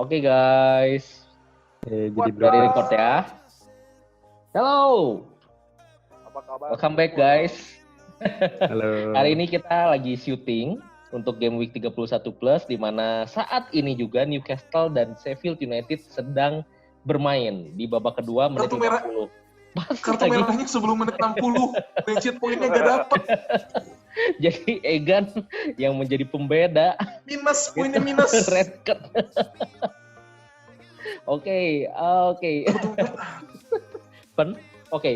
Oke guys, jadi dari record ya. Hello, Apa kabar? welcome back guys. Halo. Hari ini kita lagi syuting untuk Game Week 31 Plus, di mana saat ini juga Newcastle dan Sheffield United sedang bermain di babak kedua menit 50. Kartu merahnya sebelum menit 60, benchit poinnya gak dapet. Jadi Egan yang menjadi pembeda. Minus, poinnya minus. Red card. Oke.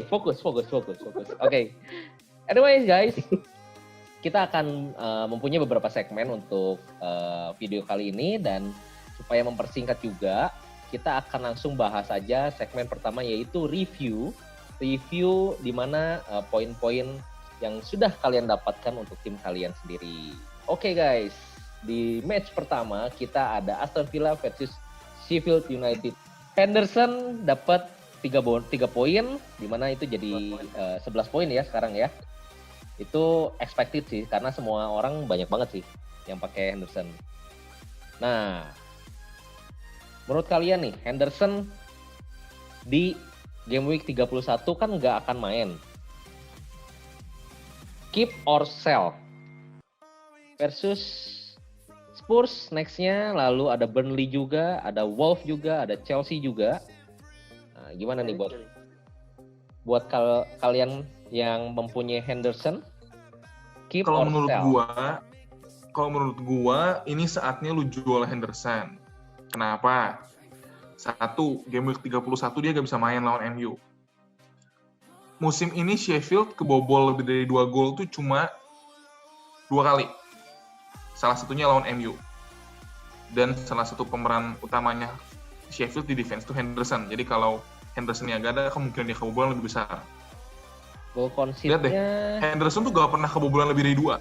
Fokus. Oke. Anyways guys, kita akan mempunyai beberapa segmen untuk video kali ini, dan supaya mempersingkat juga, kita akan langsung bahas saja segmen pertama, yaitu review di mana poin-poin yang sudah kalian dapatkan untuk tim kalian sendiri. Oke guys, di match pertama kita ada Aston Villa versus Sheffield United. Henderson dapat 3 poin, di mana itu jadi 11 poin ya sekarang ya. Itu expected sih, karena semua orang banyak banget sih yang pakai Henderson. Nah, menurut kalian nih, Henderson di Game Week 31 kan nggak akan main. Keep or sell versus Spurs next-nya, lalu ada Burnley juga, ada Wolves juga, ada Chelsea juga. Nah, gimana nih buat kalian yang mempunyai Henderson? Keep Kalau or sell? menurut gua ini saatnya lu jual Henderson. Kenapa? 1, Game Week 31 dia gak bisa main lawan MU. Musim ini Sheffield kebobol lebih dari 2 gol tuh cuma 2 kali. Salah satunya lawan MU. Dan salah satu pemeran utamanya Sheffield di defense tuh Henderson. Jadi kalau Henderson-nya gak ada, kemungkinan dia kebobolan lebih besar. Goal Lihat concede-nya deh, Henderson tuh gak pernah kebobolan lebih dari 2.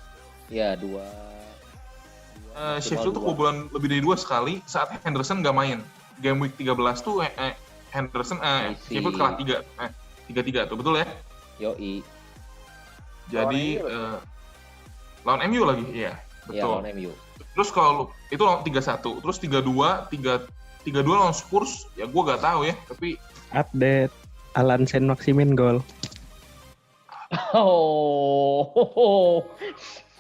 ya 2. Sheffield tuh kebobolan lebih dari 2 sekali saat Henderson gak main. Game Week 13 tuh Henderson Sheffield kalah 3-3 tuh, betul ya? Yoi. Jadi lawan MU lagi, iya, betul. Ya, lawan MU. Terus kalau itu lawan 3-1, terus 3-2 lawan Spurs, ya gue gak tahu ya, tapi Update Alan Saint-Maximin gol. Oh.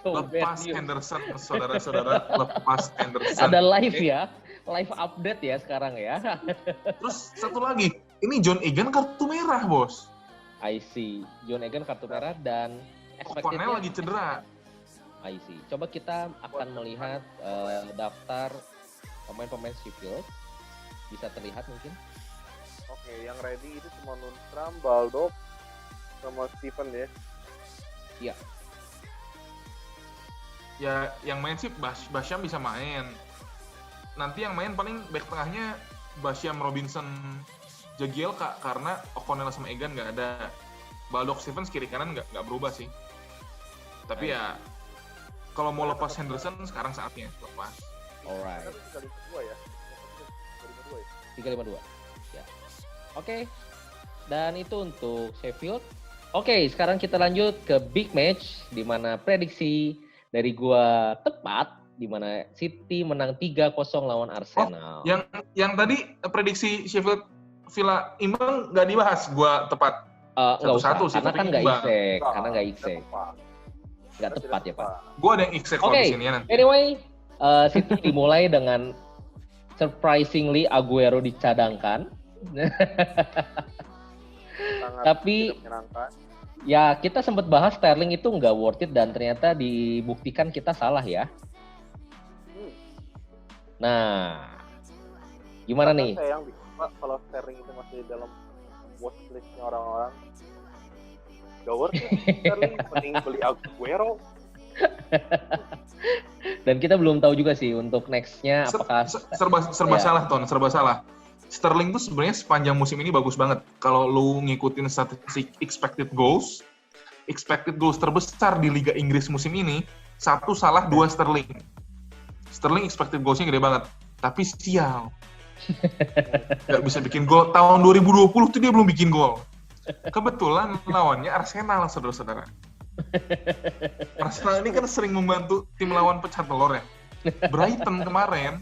So lepas bad news. Henderson, saudara-saudara, lepas Henderson. Ada live ya, live update ya sekarang ya. Terus satu lagi, ini John Egan kartu merah, bos. I see. John Egan kartu merah dan O'Connell lagi cedera. I see. Coba kita akan melihat daftar pemain-pemain Sheffield. Bisa terlihat mungkin? Oke, yang ready itu cuma Lundstram, Baldock, sama Steven ya. Iya. Ya, yang main sih Basham bisa main. Nanti yang main paling back tengahnya Basham, Robinson, Jagielka, karena O'Connell sama Egan nggak ada. Baldock, Stevens kiri kanan nggak berubah sih. Tapi ya kalau mau lepas Henderson sekarang saatnya lepas. Alright. 352 ya. 352. Ya. Oke. Dan itu untuk Sheffield. Oke, sekarang kita lanjut ke big match, di mana prediksi dari gua tepat, di mana City menang 3-0 lawan Arsenal. Yang tadi prediksi Sheffield Villa imbang nggak dibahas, gua tepat. Nggak usah, 1-1 sih, karena tapi kan nggak imbang. isek. Karena nggak isek. Nggak Tidak tepat ya, Pak. Gua ada yang X-ek Oke, di sini ya nanti. anyway, City dimulai dengan surprisingly Aguero dicadangkan. Tapi ya kita sempat bahas Sterling itu nggak worth it, dan ternyata dibuktikan kita salah ya. Nah, gimana nih? Sayang Pak, kalau Sterling itu masih dalam watchlist-nya orang-orang. Gak worth it, Sterling mending beli Aguero. Dan kita belum tahu juga sih untuk next-nya apakah serba salah, Ton, serba salah. Sterling tuh sebenarnya sepanjang musim ini bagus banget. Kalau lu ngikutin statistik expected goals terbesar di Liga Inggris musim ini, 1 salah, 2 Sterling. Sterling expected goals-nya gede banget. Tapi sial. Gak bisa bikin gol. Tahun 2020 tuh dia belum bikin gol. Kebetulan lawannya Arsenal, saudara-saudara. Arsenal ini kan sering membantu tim lawan pecah telur ya. Brighton kemarin,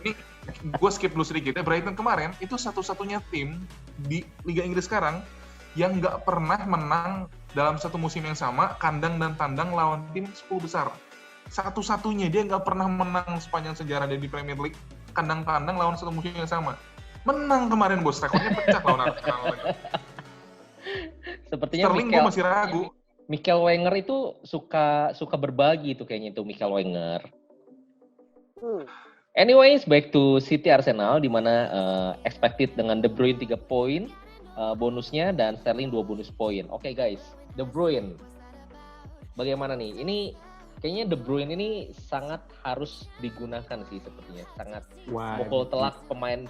ini gue skip dulu sedikit ya. Brighton kemarin itu satu-satunya tim di Liga Inggris sekarang yang nggak pernah menang dalam satu musim yang sama, kandang dan tandang lawan tim 10 besar. Satu-satunya dia nggak pernah menang sepanjang sejarah dia di Premier League, kandang-tandang lawan satu musim yang sama. Menang kemarin bos, rekornya pecah lawan Arsenal. Sepertinya Sterling gue masih ragu. Michael Wenger itu suka berbagi itu kayaknya itu Michael Wenger. Anyways, back to City Arsenal di mana expected dengan De Bruyne 3 poin bonusnya dan Sterling 2 bonus poin. Oke guys, De Bruyne. Bagaimana nih? Ini kayaknya De Bruyne ini sangat harus digunakan sih sepertinya. Sangat mukul telak pemain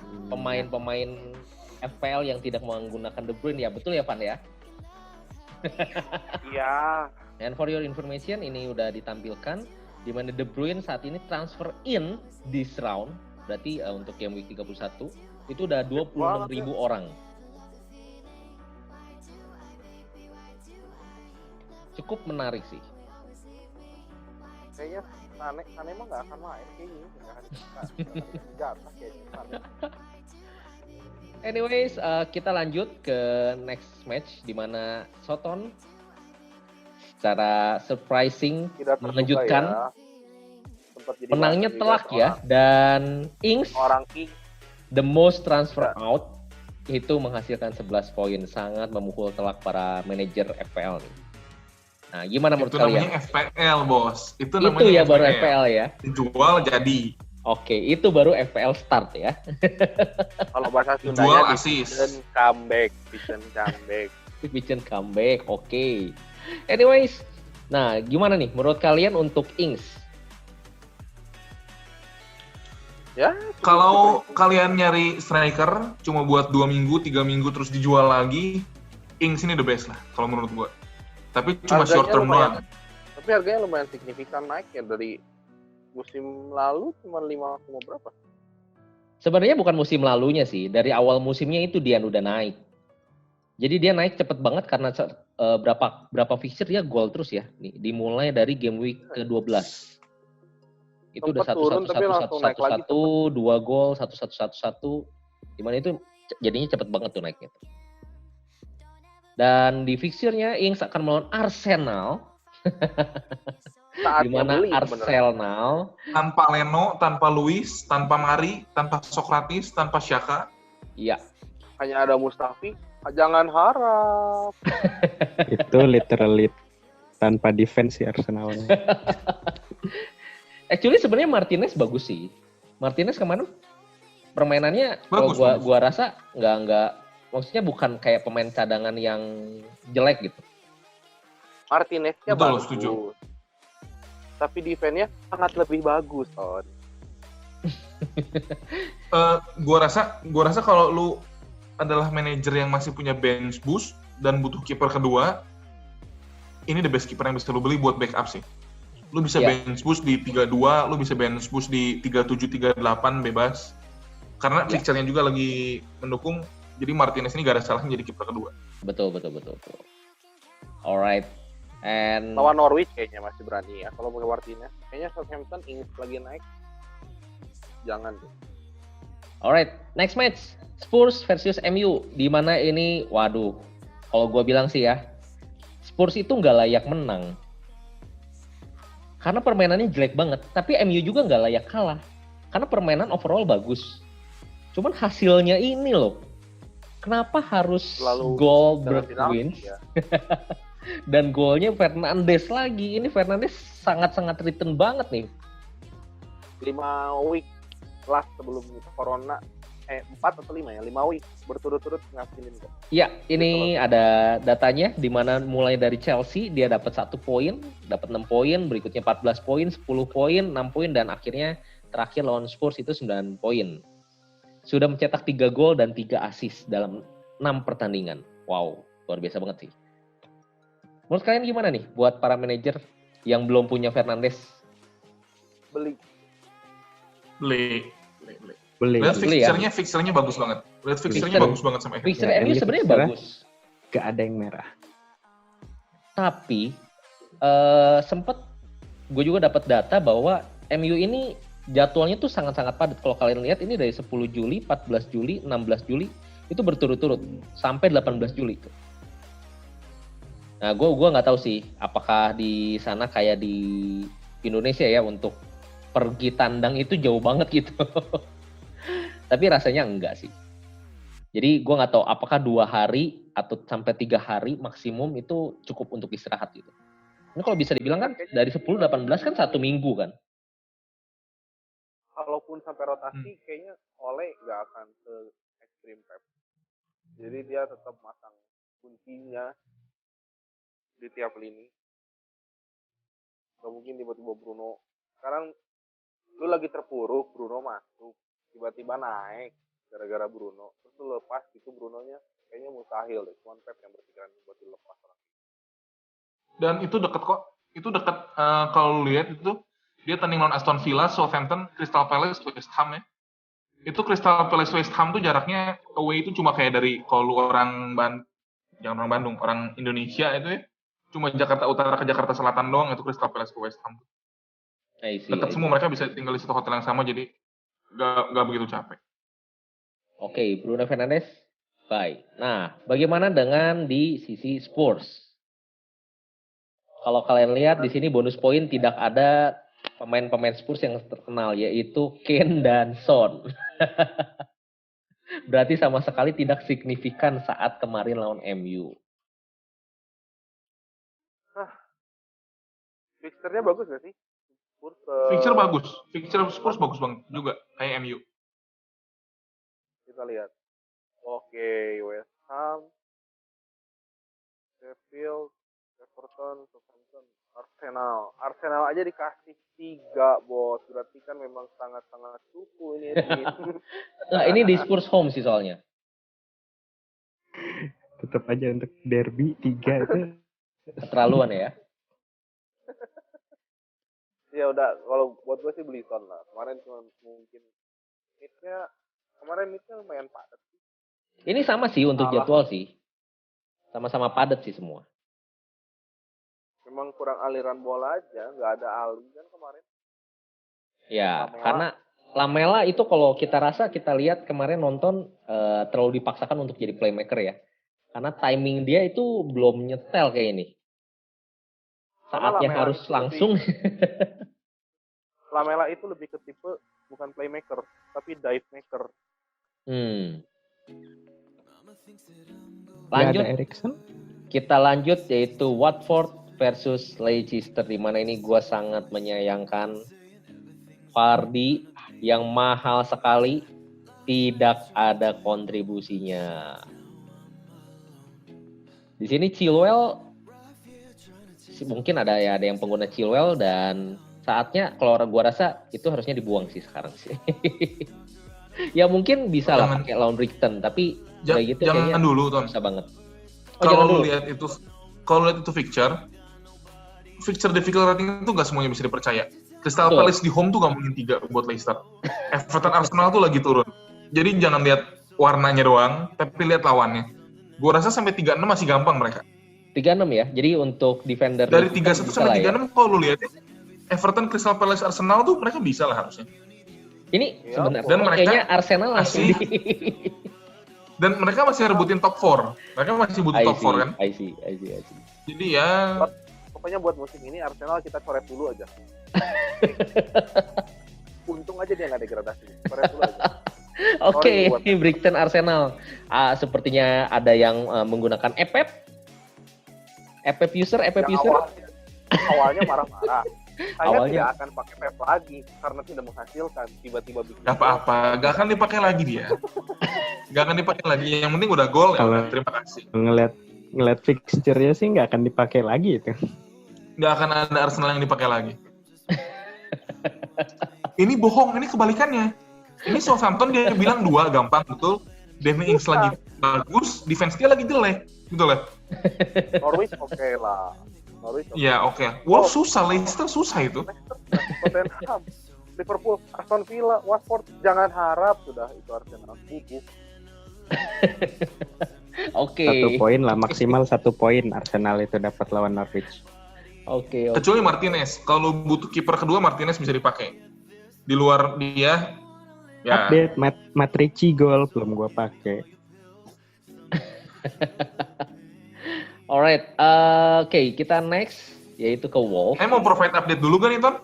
FPL yang tidak menggunakan De Bruyne ya. Betul ya Van ya? Iya. And for your information, ini udah ditampilkan di mana De Bruyne saat ini transfer in this round, berarti untuk game week 31 itu udah 26.000 orang. Cukup menarik sih. Kayaknya Sane mah nggak akan main kayaknya. Nggak akan jatah kayaknya Sane. Anyways, kita lanjut ke next match di mana Soton secara surprising mengejutkan ya. menangnya telak ya, dan Ings the most transfer out itu menghasilkan 11 poin, sangat memukul telak para manajer FPL nih. Nah, gimana menurut kalian? Itu namanya FPL, bos. Itu ya FPL. Baru FPL ya. Dijual jadi. Oke, itu baru FPL start ya. Kalau bahasa Sundanya jual asis. Vision comeback. Oke. Anyways, nah gimana nih menurut kalian untuk Ings? Ya. Kalau kalian nyari striker cuma buat 2 minggu, 3 minggu terus dijual lagi, Ings ini the best lah kalau menurut gua. Tapi cuma harganya short term doang. Tapi harganya lumayan signifikan naik ya dari musim lalu cuma 5, berapa? Sebenarnya bukan musim lalunya sih, dari awal musimnya itu dia udah naik. Jadi dia naik cepet banget karena berapa fixture dia gol terus ya. Nih, dimulai dari game week ke-12. Itu udah 1-1-1-1-1-1, 2 gol, 1-1-1-1. Dimana itu jadinya cepet banget tuh naiknya. Dan di fixture-nya Ings akan melawan Arsenal. Di mana Arsenal tanpa Leno, tanpa Luis, tanpa Mari, tanpa Sokratis, tanpa Xhaka. Iya. Hanya ada Mustafi. Jangan harap. Itu literally tanpa defense sih Arsenal. Actually sebenarnya Martinez bagus sih. Martinez kemarin permainannya kalau gua rasa nggak maksudnya bukan kayak pemain cadangan yang jelek gitu. Martineznya bagus. Setuju. Tapi defense-nya sangat lebih bagus, Ton. Gua rasa kalau lu adalah manajer yang masih punya bench boost dan butuh kiper kedua, ini the best kiper yang bisa lu beli buat backup sih. Lu bisa bench boost di 32, lu bisa bench boost di 37, 38 bebas. Karena fixture-nya juga lagi mendukung, jadi Martinez ini gak ada salahnya jadi kiper kedua. Betul. Alright. And lawan Norwich kayaknya masih berani ya. Kalau pakai Martinez, kayaknya Southampton Ings lagi naik. Jangan tuh. Alright, next match Spurs versus MU. Di mana ini, waduh, kalau gue bilang sih ya, Spurs itu nggak layak menang. Karena permainannya jelek banget. Tapi MU juga nggak layak kalah. Karena permainan overall bagus. Cuman hasilnya ini loh. Kenapa harus gol Bergwijn? Ya. Dan golnya Fernandes lagi. Ini Fernandes sangat-sangat return banget nih. 5 week lah sebelum Corona. 4 atau 5 ya? 5 week berturut-turut ngasilin kok. Iya, ini ada datanya di mana mulai dari Chelsea dia dapat 1 poin, dapat 6 poin, berikutnya 14 poin, 10 poin, 6 poin, dan akhirnya terakhir lawan Spurs itu 9 poin. Sudah mencetak 3 gol dan 3 assist dalam 6 pertandingan. Wow, luar biasa banget sih. Menurut kalian gimana nih buat para manajer yang belum punya Fernandes? Beli. Lihat fixture-nya bagus banget. Lihat fixture-nya bagus banget sama Fixture MU sebenarnya bagus. Gak ada yang merah. Tapi sempet gue juga dapat data bahwa MU ini jadwalnya tuh sangat-sangat padat. Kalau kalian lihat ini dari 10 Juli, 14 Juli, 16 Juli itu berturut-turut sampai 18 Juli tuh. Nah, gue nggak tahu sih apakah di sana kayak di Indonesia ya untuk pergi tandang itu jauh banget gitu. Tapi rasanya enggak sih. Jadi gue nggak tahu apakah 2 hari atau sampai 3 hari maksimum itu cukup untuk istirahat gitu. Ini kalau bisa dibilang kan dari 10-18 kan 1 minggu kan. Kalaupun sampai rotasi, kayaknya Ole nggak akan ke ekstrim Pep. Jadi dia tetap masang kuncinya di tiap lini. Gak mungkin tiba-tiba Bruno. Sekarang lu lagi terpuruk, Bruno masuk. Tiba-tiba naik gara-gara Bruno. Terus lu lepas gitu Brunonya. Kayaknya mustahil deh. Cuman Pep yang berpikiran buat dilepas orang. Dan itu deket kok. Itu deket kalau lu lihat itu dia tanding lawan Aston Villa, Southampton, Crystal Palace, West Ham ya. Itu Crystal Palace West Ham tuh jaraknya away itu cuma kayak dari kalau lu jangan orang Bandung, orang Indonesia itu ya. Cuma Jakarta Utara ke Jakarta Selatan doang itu Crystal Palace ke West Ham. Dekat semua, mereka bisa tinggal di satu hotel yang sama jadi gak begitu capek. Oke, Bruno Fernandes, bye. Nah, bagaimana dengan di sisi Spurs? Kalau kalian lihat di sini bonus poin tidak ada pemain-pemain Spurs yang terkenal yaitu Kane dan Son. Berarti sama sekali tidak signifikan saat kemarin lawan MU. Fixture-nya bagus gak sih? Fixture bagus. Fixture Spurs bagus banget juga kayak MU. Kita lihat. Oke, West Ham, Sheffield, Everton, Southampton, Arsenal. Arsenal aja dikasih 3, bos. Berarti kan memang sangat-sangat cukup ini. Nah, ini di Spurs home sih soalnya. Tetap aja untuk derby 3 itu keterlaluan ya. Ya udah, kalau buat gue sih beli Son lah. Kemarin cuma mungkin midnya lumayan padat sih. Ini sama sih untuk jadwal sih. Sama-sama padat sih semua. Memang kurang aliran bola aja, nggak ada Ali kan kemarin. Ya, Lamela. karena Lamela itu kalau kita lihat kemarin nonton terlalu dipaksakan untuk jadi playmaker ya. Karena timing dia itu belum nyetel kayak ini. Saatnya harus langsung. Lamela itu lebih ke tipe bukan playmaker, tapi dive maker. Lanjut. ada Erikson. Kita lanjut yaitu Watford versus Leicester, di mana ini gue sangat menyayangkan Vardy yang mahal sekali tidak ada kontribusinya. Di sini Chilwell mungkin ada yang pengguna Chilwell dan saatnya kalau gue rasa itu harusnya dibuang sih sekarang sih. Ya mungkin bisa lah pakai lawan Brighton, tapi kayak gitu jangan kayaknya dulu Ton. bisa banget. Kalau lihat itu fixture difficult rating itu nggak semuanya bisa dipercaya. Crystal Palace di home tuh nggak mungkin 3 buat Leicester. Everton Arsenal tuh lagi turun. Jadi jangan lihat warnanya doang, tapi lihat lawannya. Gue rasa sampai 3-6 masih gampang mereka. 3-6 ya. Jadi untuk defender dari 3-1 sampai 3-6 ya. kalau lu lihat Everton, Crystal Palace, Arsenal tuh mereka bisa lah harusnya. Ini sebenarnya dan mereka kayaknya Arsenal langsung dan mereka masih rebutin top 4. Mereka masih butuh top 4 kan? I see. Jadi ya pokoknya buat musim ini Arsenal kita coret dulu aja. Untung aja dia nggak degradasi. Coret dulu aja. Oke, Brighton Arsenal. Sepertinya ada yang menggunakan EPEP user. Awalnya marah-marah. Saya Awalnya tidak akan pakai PEP lagi karena tidak menghasilkan. Tiba-tiba bikin. Gak apa-apa, gak akan dipakai lagi dia. Gak akan dipakai lagi. Yang penting udah gol ya. Terima kasih. Ngeliat fixture-nya sih nggak akan dipakai lagi itu. Nggak akan ada Arsenal yang dipakai lagi. Ini bohong, ini kebalikannya. Ini Southampton dia bilang 2 gampang betul. Danny Ings lagi bagus, defense dia lagi jelek, gitu lah. Norwich oke lah. Iya oke. Wow susah, Leicester susah itu. Tottenham, Liverpool, Aston Villa, Watford jangan harap sudah itu Arsenal buku. Oke. 1 poin lah, maksimal 1 poin Arsenal itu dapat lawan Norwich. Oke. Kecuali Martinez. Kalau butuh kiper kedua Martinez bisa dipakai. Di luar dia, ya Update Matrici Gol belum gua pakai. Alright, oke, kita next yaitu ke Wolf. mau provide update dulu kan, Ton?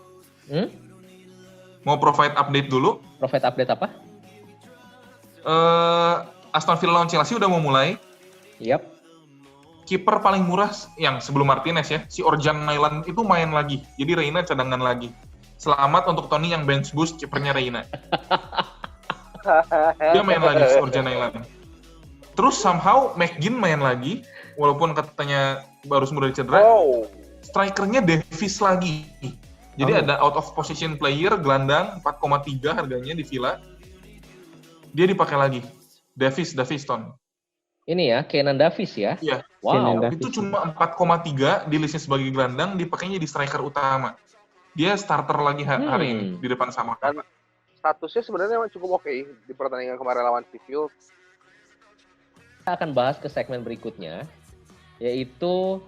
Hmm? Mau provide update dulu? Provide update apa? Aston Villa lawan Chelsea udah mau mulai. Yap. Kiper paling murah yang sebelum Martinez ya, si Orjan Nyland itu main lagi. Jadi Reina cadangan lagi. Selamat untuk Tony yang bench boost kipernya Reina. Dia main lagi si Orjan Nyland. Terus somehow McGinn main lagi, walaupun katanya baru sembuh dari cedera. Wow. Strikernya Davis lagi. Jadi ada out of position player, gelandang 4,3 harganya di Villa. Dia dipakai lagi. Davis Ton. Ini ya, Kenan Davis ya. Iya. Kenan Wow. Davis. Itu cuma 4,3 di listnya sebagai gelandang, dipakainya di striker utama. Dia starter lagi hari ini di depan sama. Dan statusnya sebenarnya emang cukup oke di pertandingan kemarin lawan Sheffield. Kita akan bahas ke segmen berikutnya, yaitu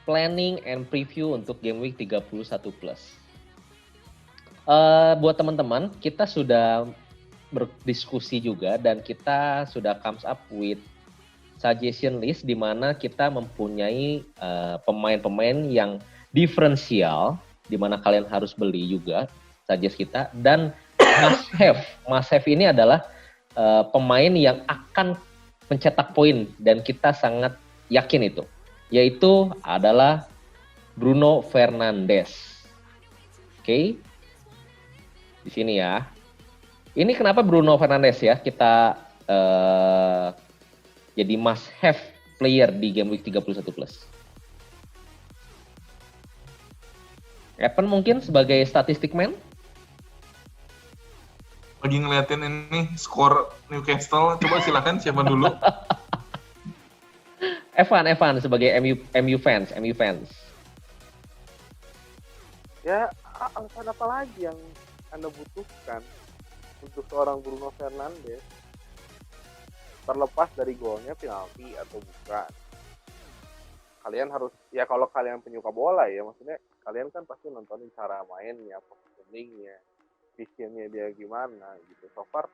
planning and preview untuk Game Week 31+. Buat teman-teman, kita sudah berdiskusi juga dan kita sudah comes up with suggestion list di mana kita mempunyai pemain-pemain yang diferensial di mana kalian harus beli juga suggest kita, dan must have ini adalah pemain yang akan mencetak poin dan kita sangat yakin itu, yaitu adalah Bruno Fernandes. Oke. Di sini ya. Ini kenapa Bruno Fernandes ya kita jadi must have player di Game Week 31+. Evan mungkin sebagai statistik man? Lagi ngeliatin ini skor Newcastle, coba silakan siapa dulu. Evan sebagai MU fans. Ya, alasan apa lagi yang Anda butuhkan untuk seorang Bruno Fernandes? Terlepas dari golnya penalti atau bukan. Kalian harus, ya kalau kalian penyuka bola ya, maksudnya kalian kan pasti nontonin cara mainnya, positioningnya, visionnya dia gimana gitu. So far,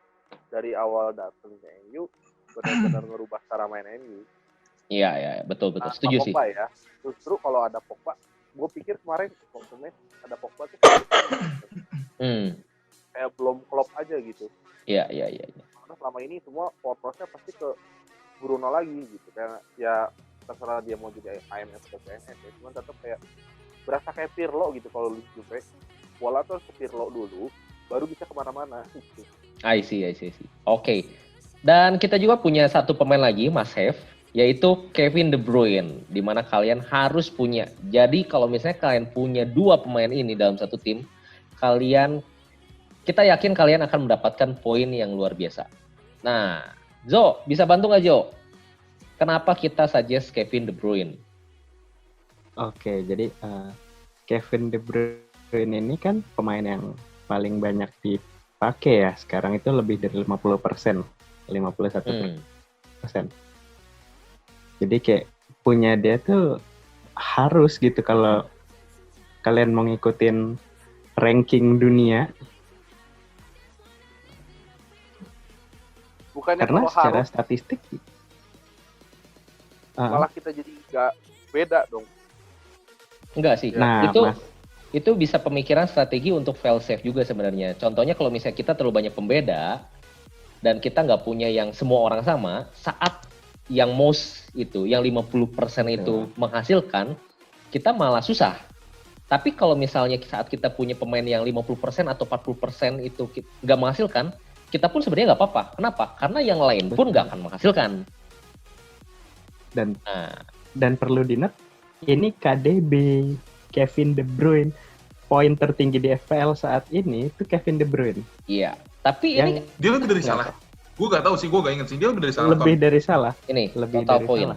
dari awal datang ke MU, benar-benar ngerubah cara main MU. Iya, betul. Setuju sih. Pogba ya. Justru kalau ada Pogba, gue pikir kemarin waktu ada Pogba tuh kayak belum klop aja gitu. Iya. Karena selama ini semua fokusnya pasti ke Bruno lagi gitu. Karena ya terserah dia mau jadi IMF atau PNS ya. Cuman tetap kayak berasa kayak Pirlo gitu kalau lu Juve. Bola tuh ke Pirlo dulu, baru bisa kemana-mana gitu. I see. Oke. Dan kita juga punya satu pemain lagi, must have, yaitu Kevin De Bruyne, di mana kalian harus punya. Jadi kalau misalnya kalian punya dua pemain ini dalam satu tim, kita yakin kalian akan mendapatkan poin yang luar biasa. Nah, Zo, bisa bantu nggak Jo? Kenapa kita suggest Kevin De Bruyne? Oke, jadi Kevin De Bruyne ini kan pemain yang paling banyak dipakai ya. Sekarang itu lebih dari 50%, 51%. Jadi kayak punya dia tuh harus gitu kalau kalian mau ngikutin ranking dunia. Bukannya Karena kalau secara harus, statistik malah kita jadi nggak beda dong. Enggak sih. Nah, Itu bisa pemikiran strategi untuk fail safe juga sebenarnya. Contohnya kalau misalnya kita terlalu banyak pembeda dan kita nggak punya yang semua orang sama, saat yang most itu, yang 50% itu menghasilkan, kita malah susah. Tapi kalau misalnya saat kita punya pemain yang 50% atau 40% itu nggak menghasilkan, kita pun sebenarnya nggak apa-apa. Kenapa? Karena yang lain pun nggak akan menghasilkan. Dan perlu diingat, ini KDB, Kevin De Bruyne, poin tertinggi di FPL saat ini itu Kevin De Bruyne. Iya, tapi ini Dia lebih dari salah. Gue gak tahu sih, gue gak inget sih. Dia lebih dari salah. Lebih dari salah. Ini Lebih total dari poin.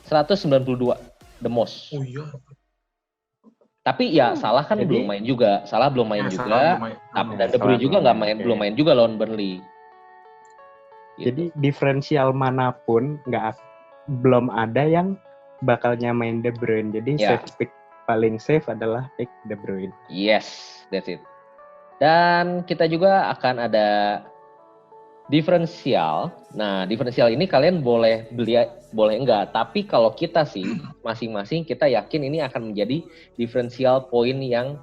salah. 192 the most. Oh iya. Tapi ya Salah kan Jadi- belum main juga. Salah belum main Ya, juga. salah, lumayan. Dan De Bruyne Salah juga belum main. belum main juga lawan Burnley. Gitu. Jadi diferensial manapun belum ada yang bakal nyamain De Bruyne. Jadi Ya. safe pick paling safe adalah pick De Bruyne. Yes, that's it. Dan kita juga akan ada diferensial. Nah, diferensial ini kalian boleh beli, boleh enggak. Tapi kalau kita sih, masing-masing kita yakin ini akan menjadi diferensial poin yang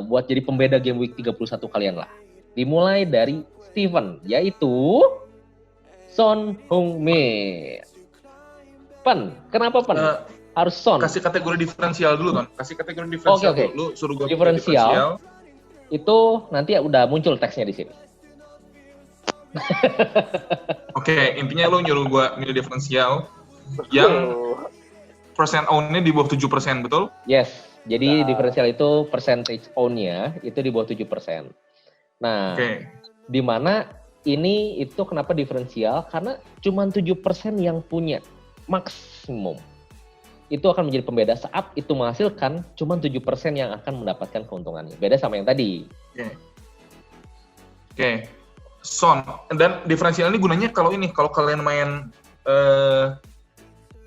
buat jadi pembeda game week 31 kalian lah. Dimulai dari Steven, yaitu Son Heung-min. Pen, kenapa Pen? Harus Son. Kasih kategori diferensial dulu kan. Kasih kategori diferensial Oke. dulu. Lu suruh gue Diferensial. Itu nanti udah muncul teksnya di sini. Oke, intinya lu nyuruh gue milih diferensial yang persen own-nya di bawah 7%, betul? Yes, jadi diferensial itu percentage own-nya itu di bawah 7%. Nah, di mana ini itu kenapa diferensial? Karena cuma 7% yang punya maksimum. Itu akan menjadi pembeda saat itu menghasilkan cuma 7% yang akan mendapatkan keuntungannya. Beda sama yang tadi. Oke. Son, dan diferensial ini gunanya kalau kalian main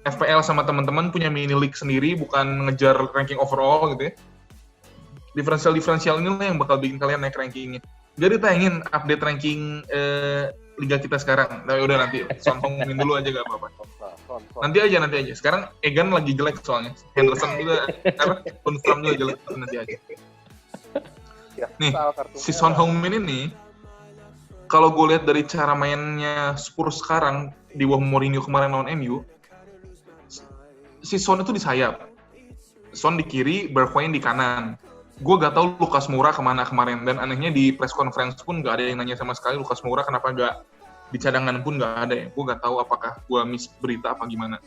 FPL sama teman-teman punya mini league sendiri, bukan ngejar ranking overall gitu ya. Diferensial ini yang bakal bikin kalian naik rankingnya. Jadi tayangin update ranking liga kita sekarang. Nah, udah nanti Son Heung-min dulu aja gak apa-apa. Nanti aja. Sekarang Egan lagi jelek soalnya. Henderson juga confirm juga jelek, nanti aja. Nih, si Son Heung-min ini kalau gue lihat dari cara mainnya Spurs sekarang di bawah Mourinho kemarin lawan MU, si Son itu di sayap, Son di kiri, Bergwijn di kanan. Gue gak tahu Lucas Moura kemana kemarin, dan anehnya di press conference pun gak ada yang nanya sama sekali Lucas Moura kenapa gak di cadangan pun gak ada ya. Gue gak tahu apakah gue miss berita apa gimana.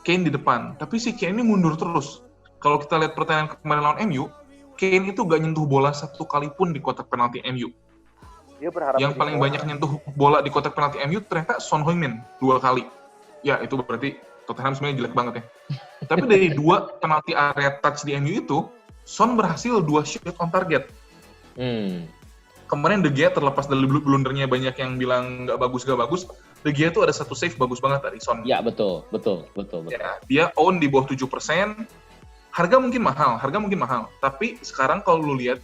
Kane di depan, tapi si Kane ini mundur terus. Kalau kita lihat pertandingan kemarin lawan MU, Kane itu gak nyentuh bola satu kali pun di kotak penalti MU. Dia berharap yang paling banyak nyentuh bola di kotak penalti MU ternyata Son Heung-min 2 kali. Ya, itu berarti Tottenham sebenarnya jelek banget ya. Tapi dari 2 penalti area touch di MU itu, Son berhasil 2 shot on target. Kemarin De Gea terlepas dari blundernya banyak yang bilang gak bagus. De Gea itu ada satu save bagus banget dari Son. Ya, betul. Ya, dia own di bawah 7%. Harga mungkin mahal. Tapi sekarang kalau lu lihat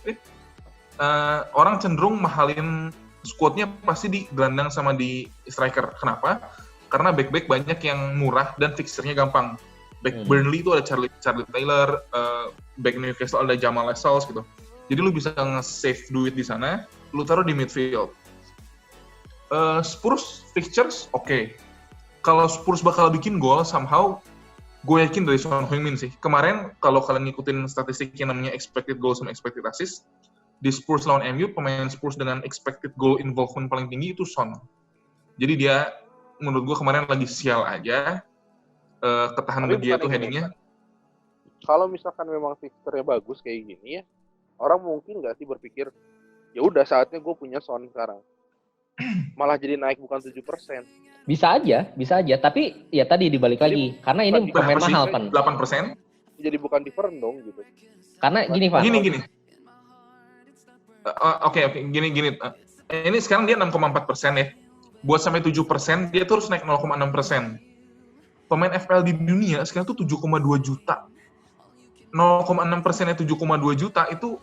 orang cenderung mahalin squadnya pasti di gelandang sama di striker. Kenapa? Karena back-back banyak yang murah dan fixernya gampang. Back Burnley itu ada Charlie Taylor, back Newcastle ada Jamal Lascelles gitu. Jadi lu bisa nge-save duit di sana, lu taruh di midfield. Spurs fixtures oke. Kalau Spurs bakal bikin gol somehow, gue yakin dari Son Heung-min sih. Kemarin kalau kalian ngikutin statistik yang namanya expected goals sama expected assist, di Spurs lawan MU, pemain Spurs dengan expected goal involvement paling tinggi itu Son. Jadi dia, menurut gue kemarin lagi sial aja, ketahan dia tuh headingnya. Kalau misalkan memang fixture-nya bagus kayak gini ya, orang mungkin nggak sih berpikir, ya udah saatnya gue punya Son sekarang. Malah jadi naik bukan 7%. Bisa aja. Tapi ya tadi dibalik lagi, karena ini pemain mahal kan. 8%. Jadi bukan different dong gitu. Karena gini Pak. Gini. Oke, gini. Ini sekarang dia 6,4% ya. Buat sampai 7%, dia tuh harus naik 0,6%. Pemain FPL di dunia sekarang tuh 7,2 juta. 0,6%-nya 7,2 juta itu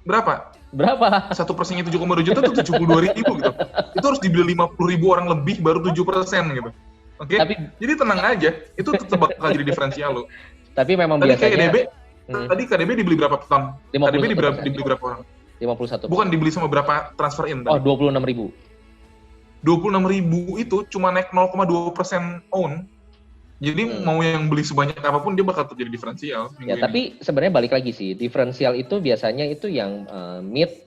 berapa? 1%-nya 7,2 juta tuh 72.000 gitu. Itu harus dibeli 50.000 orang lebih baru 7% gitu. Oke? Jadi tenang aja, itu tetap bakal jadi diferensial lo. Tapi memang tadi biasanya... Tadi KDB dibeli berapa ton? KDB dibeli berapa orang? 51. Bukan dibeli sama berapa transfer in tadi? 26.000. 26.000 itu cuma naik 0,2% own. Jadi mau yang beli sebanyak apapun dia bakal terjadi diferensial. Ya, tapi sebenarnya balik lagi sih, diferensial itu biasanya itu yang mid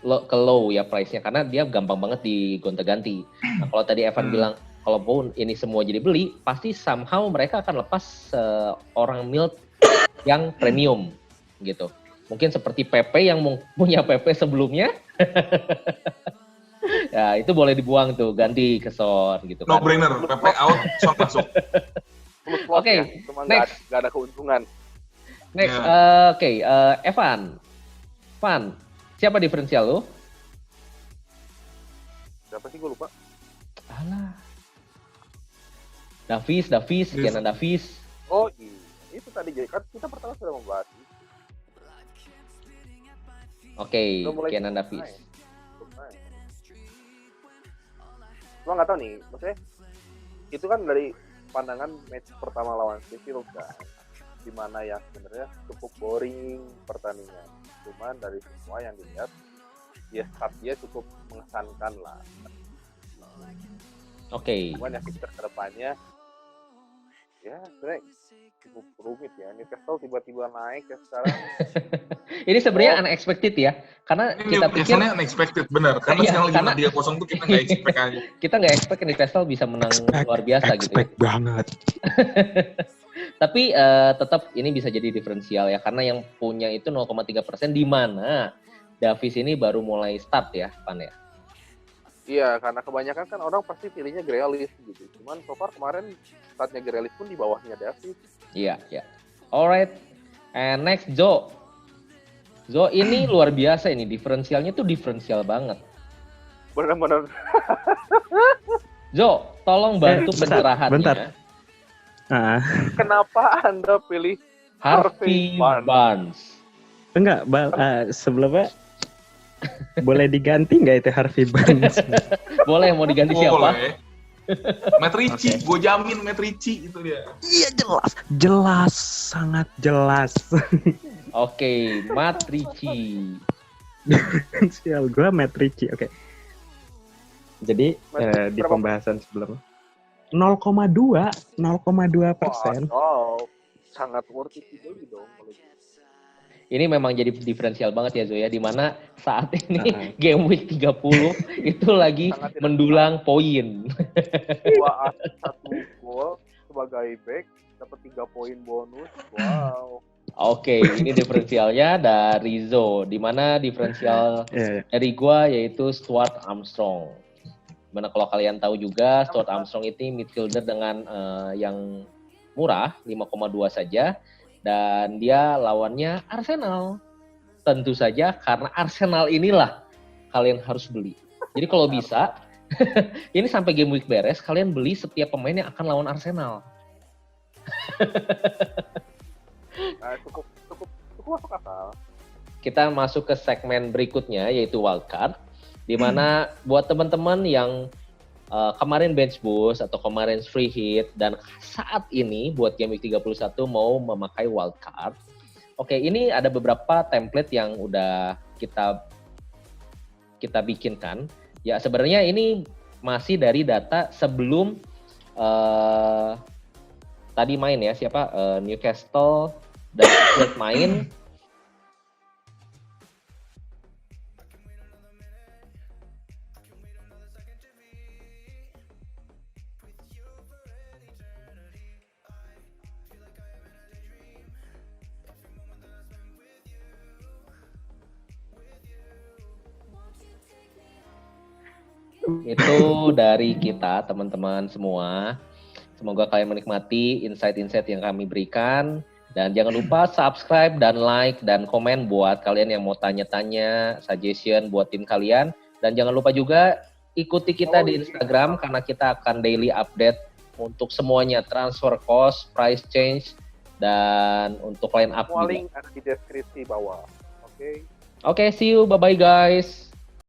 ke low ya price-nya, karena dia gampang banget digonta-ganti. Nah, kalau tadi Evan bilang kalaupun ini semua jadi beli, pasti somehow mereka akan lepas orang mid yang premium gitu. Mungkin seperti PP yang punya PP sebelumnya. Ya, itu boleh dibuang tuh, ganti ke Son gitu kan. No brainer, PP out, Son masuk. Oke, next. Gak ada keuntungan. Next, Evan. Siapa diferensial lo? Siapa sih, gue lupa. Alah. Davis, Kenan Davis. Oh iya, itu tadi kan kita pertama sudah membahas. Oke, Udah mulai Kenan cukup Davis. naik. Cukup naik. Cuma nggak tahu nih, maksudnya itu kan dari pandangan match pertama lawan Sheffield kan, dimana yang sebenarnya cukup boring pertandingan. Cuman dari semua yang dilihat, ya start dia cukup mengesankan lah. Oke. Cuman yang kita kedepannya, ya sebenarnya cukup rumit ya. Newcastle tiba-tiba naik ya sekarang. Ini sebenarnya unexpected ya, karena Ini kita pikir Newcastle-nya unexpected, benar. Karena Iya, sekarang lagi karena- menang 3-0 tuh kita nggak expect aja. kita nggak expect Newcastle bisa menang luar biasa gitu ya. Expect banget. Tapi tetap ini bisa jadi diferensial ya, karena yang punya itu 0,3% di mana Davis ini baru mulai start ya, Pan ya. Iya, karena kebanyakan kan orang pasti pilihnya Grealish gitu. Cuman so far kemarin startnya Grealish pun di bawahnya Davis. Iya, ya. Alright, and next Zo. Zo ini luar biasa ini, diferensialnya tuh diferensial banget. Benar-benar Zo, tolong bantu bentar, pencerahannya. bentar. Ah, kenapa Anda pilih Harvey Barnes. enggak, sebelumnya boleh diganti nggak itu Harvey Barnes? Boleh, mau diganti siapa? Boleh. Matt Ritchie, gue jamin Matt Ritchie itu dia. Iya jelas, sangat jelas. Oke, Matt Ritchie. Sial, gue Matt Ritchie, oke. Jadi di berapa? pembahasan sebelumnya 0,2%. Wow, sangat worth it juga dong kalau gitu. Ini memang jadi diferensial banget ya Zo ya, di mana saat ini Uh-huh. game week 30 itu lagi Sangat tidak mendulang poin. 2 assist 1 gol sebagai back dapat 3 poin bonus. Wow. Oke, ini diferensialnya dari Zo, di mana diferensial Iya, iya. dari gua yaitu Stuart Armstrong. Dimana kalau kalian tahu juga Stuart Armstrong itu midfielder dengan yang murah 5,2 saja, dan dia lawannya Arsenal. Tentu saja karena Arsenal inilah kalian harus beli. Jadi kalau bisa ini sampai game week beres kalian beli setiap pemain yang akan lawan Arsenal. Nah, cukup masuk akal. Kita masuk ke segmen berikutnya yaitu wildcard, di mana buat teman-teman yang kemarin bench boost atau kemarin free hit dan saat ini buat game week 31 mau memakai wildcard. Oke, ini ada beberapa template yang udah kita bikinkan. Ya sebenarnya ini masih dari data sebelum tadi main ya, siapa Newcastle dan Sheffield main. Itu dari kita teman-teman semua. Semoga kalian menikmati insight-insight yang kami berikan. Dan jangan lupa subscribe dan like dan komen buat kalian yang mau tanya-tanya, suggestion buat tim kalian. Dan jangan lupa juga ikuti kita di Instagram karena kita akan daily update untuk semuanya, transfer cost, price change, dan untuk line up Semua juga. link ada di deskripsi bawah. Oke. Oke, see you. Bye-bye guys.